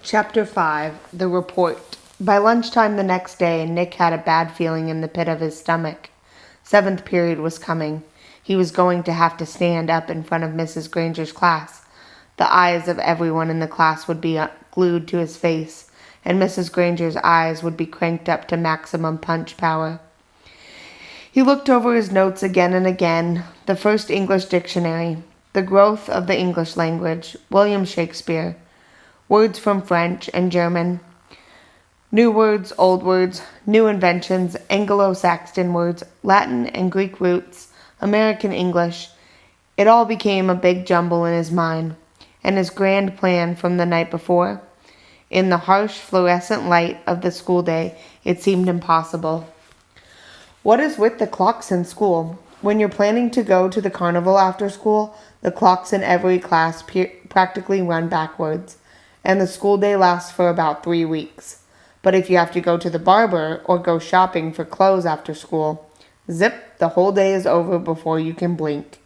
Chapter 5 The Report. By lunchtime the next day, Nick had a bad feeling in the pit of his stomach. Seventh period was coming. He was going to have to stand up in front of Mrs. Granger's class. The eyes of everyone in the class would be glued to his face, and Mrs. Granger's eyes would be cranked up to maximum punch power. He looked over his notes again and again. The first English dictionary, The Growth of the English Language, William Shakespeare, words from French and German, new words, old words, new inventions, Anglo-Saxon words, Latin and Greek roots, American English. It all became a big jumble in his mind, and his grand plan from the night before. In the harsh fluorescent light of the school day, it seemed impossible. What is with the clocks in school? When you're planning to go to the carnival after school, the clocks in every class practically run backwards, and the school day lasts for about 3 weeks. But if you have to go to the barber or go shopping for clothes after school, zip, the whole day is over before you can blink.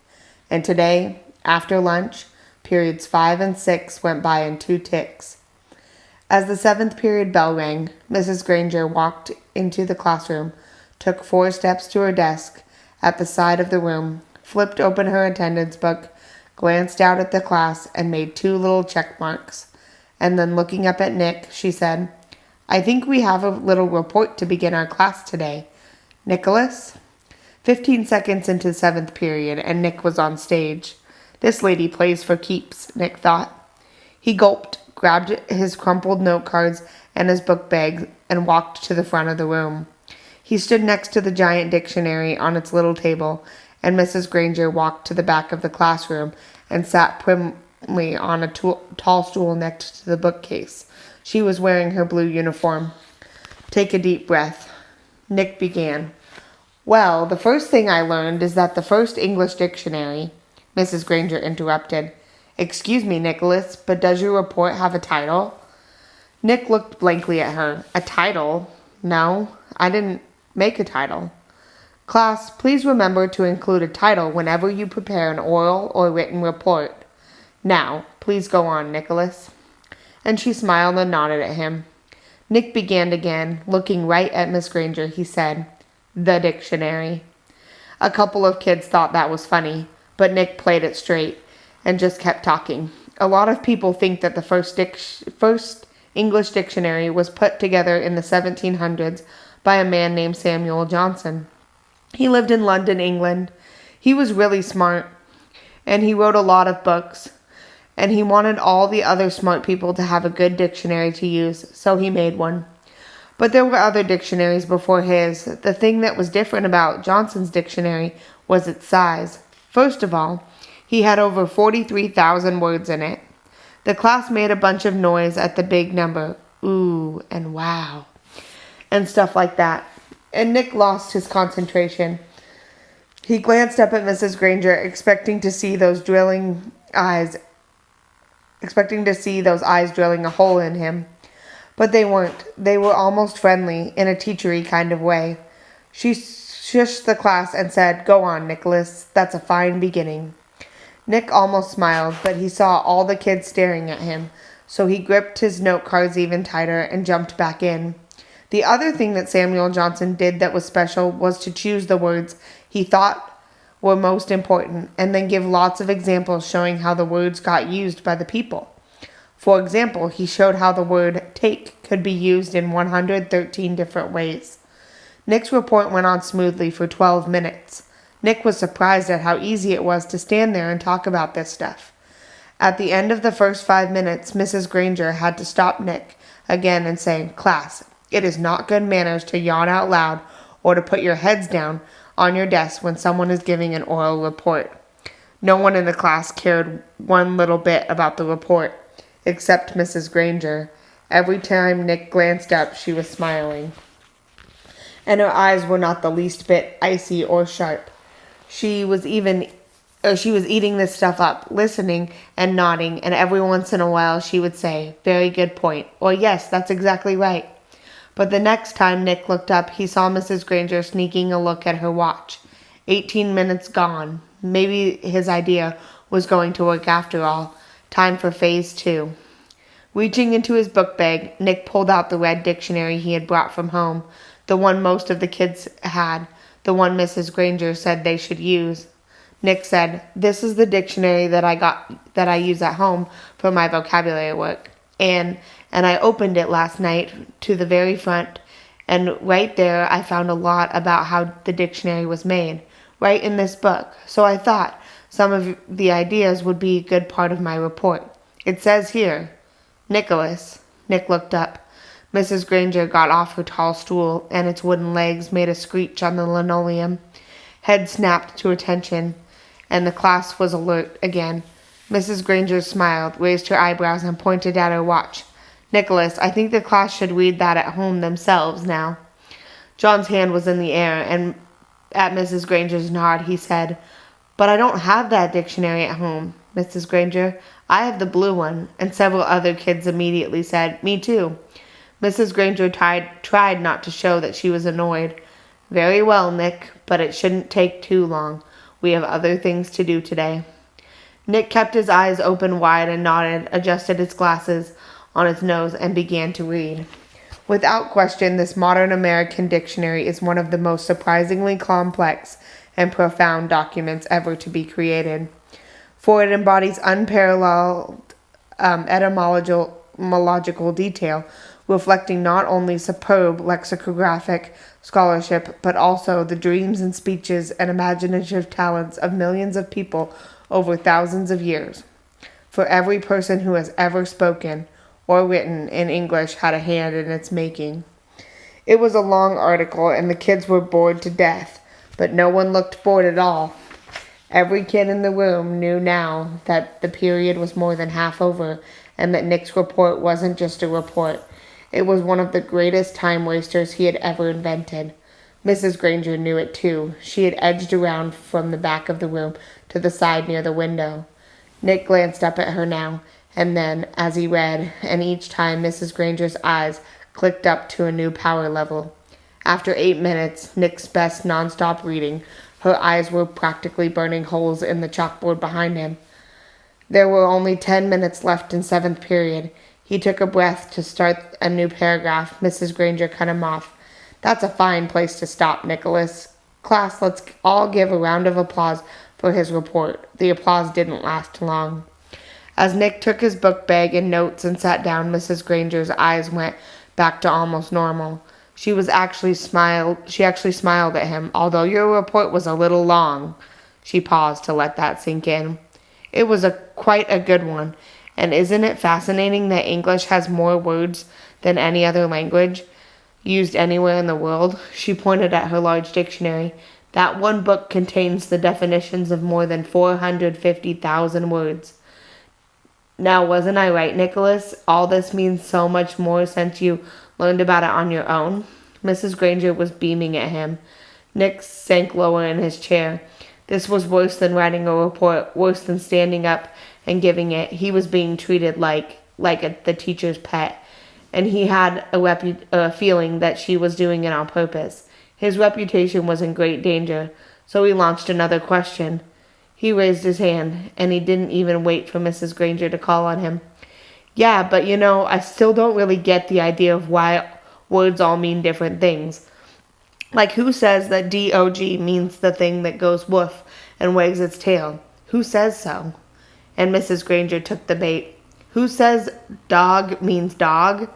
And today, after lunch, periods 5 and 6 went by in 2 ticks. As the 7th period bell rang, Mrs. Granger walked into the classroom, took 4 steps to her desk at the side of the room, flipped open her attendance book, glanced out at the class, and made 2 little check marks. And then looking up at Nick, she said, "I think we have a little report to begin our class today. Nicholas?" 15 seconds into the 7th period, and Nick was on stage. This lady plays for keeps, Nick thought. He gulped, grabbed his crumpled note cards and his book bag, and walked to the front of the room. He stood next to the giant dictionary on its little table, and Mrs. Granger walked to the back of the classroom and sat primly on a tall stool next to the bookcase. She was wearing her blue uniform. "Take a deep breath," Nick began. "Well, the first thing I learned is that the first English dictionary," Mrs. Granger interrupted. "Excuse me, Nicholas, but does your report have a title?" Nick looked blankly at her. "A title? No, I didn't make a title." "Class, please remember to include a title whenever you prepare an oral or written report. Now, please go on, Nicholas." And she smiled and nodded at him. Nick began again. Looking right at Miss Granger, he said, "The dictionary." A couple of kids thought that was funny, but Nick played it straight and just kept talking. A lot of people think that the first English dictionary was put together in the 1700s by a man named Samuel Johnson. He lived in London, England. He was really smart, and he wrote a lot of books. And he wanted all the other smart people to have a good dictionary to use, so he made one. But there were other dictionaries before his. The thing that was different about Johnson's dictionary was its size. First of all, he had over 43,000 words in it. The class made a bunch of noise at the big number, ooh and wow, and stuff like that. And Nick lost his concentration. He glanced up at Mrs. Granger, expecting to see those eyes drilling a hole in him. But they weren't. They were almost friendly, in a teachery kind of way. She shushed the class and said, "Go on, Nicholas. That's a fine beginning." Nick almost smiled, but he saw all the kids staring at him, so he gripped his note cards even tighter and jumped back in. The other thing that Samuel Johnson did that was special was to choose the words he thought were most important, and then give lots of examples showing how the words got used by the people. For example, he showed how the word take could be used in 113 different ways. Nick's report went on smoothly for 12 minutes. Nick was surprised at how easy it was to stand there and talk about this stuff. At the end of the first 5 minutes, Mrs. Granger had to stop Nick again and say, "Class, it is not good manners to yawn out loud or to put your heads down on your desk when someone is giving an oral report." No one in the class cared one little bit about the report, except Mrs. Granger. Every time Nick glanced up, she was smiling, and her eyes were not the least bit icy or sharp. She was eating this stuff up, listening and nodding, and every once in a while she would say, "Very good point," or "Yes, that's exactly right." But the next time Nick looked up, he saw Mrs. Granger sneaking a look at her watch. 18 minutes gone. Maybe his idea was going to work after all. Time for phase 2. Reaching into his book bag, Nick pulled out the red dictionary he had brought from home, the one most of the kids had, the one Mrs. Granger said they should use. Nick said, "This is the dictionary that I use at home for my vocabulary work. And I opened it last night to the very front, and right there I found a lot about how the dictionary was made, right in this book. So I thought some of the ideas would be a good part of my report. It says here, Nicholas." Nick looked up. Mrs. Granger got off her tall stool, and its wooden legs made a screech on the linoleum. Head snapped to attention, and the class was alert again. Mrs. Granger smiled, raised her eyebrows, and pointed at her watch. "Nicholas, I think the class should read that at home themselves now." John's hand was in the air, and at Mrs. Granger's nod, he said, "But I don't have that dictionary at home, Mrs. Granger. I have the blue one," and several other kids immediately said, "Me too." Mrs. Granger tried not to show that she was annoyed. "Very well, Nick, but it shouldn't take too long. We have other things to do today." Nick kept his eyes open wide and nodded, adjusted his glasses on his nose, and began to read. Without question, this modern American dictionary is one of the most surprisingly complex and profound documents ever to be created, for it embodies unparalleled etymological detail, reflecting not only superb lexicographic scholarship, but also the dreams and speeches and imaginative talents of millions of people over thousands of years. For every person who has ever spoken or written in English had a hand in its making. It was a long article, and the kids were bored to death, but no one looked bored at all. Every kid in the room knew now that the period was more than half over, and that Nick's report wasn't just a report. It was one of the greatest time wasters he had ever invented. Mrs. Granger knew it too. She had edged around from the back of the room to the side near the window. Nick glanced up at her now and then as he read, and each time Mrs. Granger's eyes clicked up to a new power level. After 8 minutes, Nick's best nonstop reading, her eyes were practically burning holes in the chalkboard behind him. There were only 10 minutes left in 7th period. He took a breath to start a new paragraph. Mrs. Granger cut him off. "That's a fine place to stop, Nicholas. Class, let's all give a round of applause for his report." The applause didn't last long. As Nick took his book bag and notes and sat down, Mrs. Granger's eyes went back to almost normal. She actually smiled at him. "Although your report was a little long." She paused to let that sink in. "It was quite a good one. And isn't it fascinating that English has more words than any other language used anywhere in the world?" She pointed at her large dictionary. "That one book contains the definitions of more than 450,000 words. Now, wasn't I right, Nicholas? All this means so much more since you learned about it on your own." Mrs. Granger was beaming at him. Nick sank lower in his chair. This was worse than writing a report, worse than standing up and giving it. He was being treated like the teacher's pet, and he had a feeling that she was doing it on purpose. His reputation was in great danger, so he launched another question. He raised his hand, and he didn't even wait for Mrs. Granger to call on him. "Yeah, but I still don't really get the idea of why words all mean different things. Like, who says that dog means the thing that goes woof and wags its tail? Who says so?" And Mrs. Granger took the bait. "Who says dog means dog?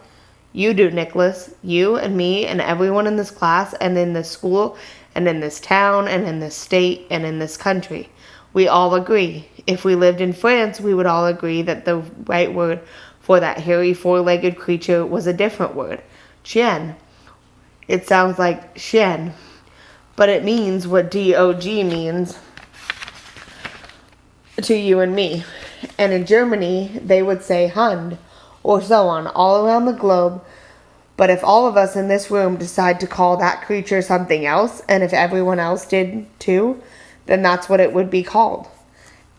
You do, Nicholas. You and me and everyone in this class and in this school and in this town and in this state and in this country. We all agree. If we lived in France, we would all agree that the right word for that hairy four-legged creature was a different word. Chien. It sounds like chien, but it means what dog means to you and me. And in Germany, they would say Hund, or so on, all around the globe. But if all of us in this room decide to call that creature something else, and if everyone else did too, then that's what it would be called.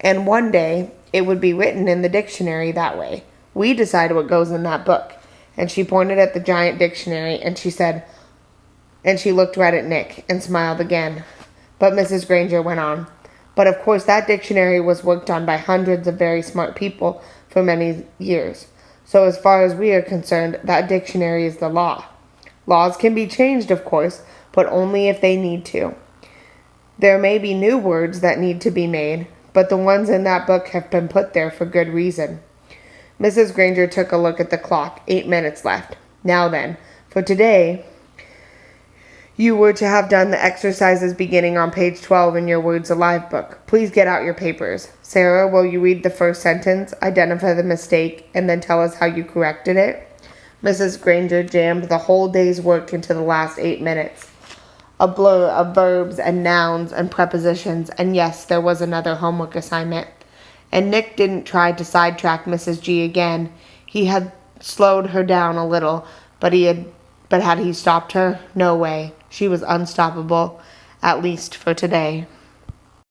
And one day, it would be written in the dictionary that way. We decide what goes in that book." And she pointed at the giant dictionary, and she looked right at Nick and smiled again. But Mrs. Granger went on. "But of course that dictionary was worked on by hundreds of very smart people for many years. So as far as we are concerned, that dictionary is the law. Laws can be changed, of course, but only if they need to. There may be new words that need to be made, but the ones in that book have been put there for good reason. Mrs. Granger took a look at the clock. 8 minutes left. Now then, for today, you were to have done the exercises beginning on page 12 in your Words Alive book. Please get out your papers. Sarah, will you read the first sentence, identify the mistake, and then tell us how you corrected it? Mrs. Granger jammed the whole day's work into the last 8 minutes. A blur of verbs and nouns and prepositions, and yes, there was another homework assignment. And Nick didn't try to sidetrack Mrs. G again. He had slowed her down a little, but had he stopped her? No way. She was unstoppable, at least for today.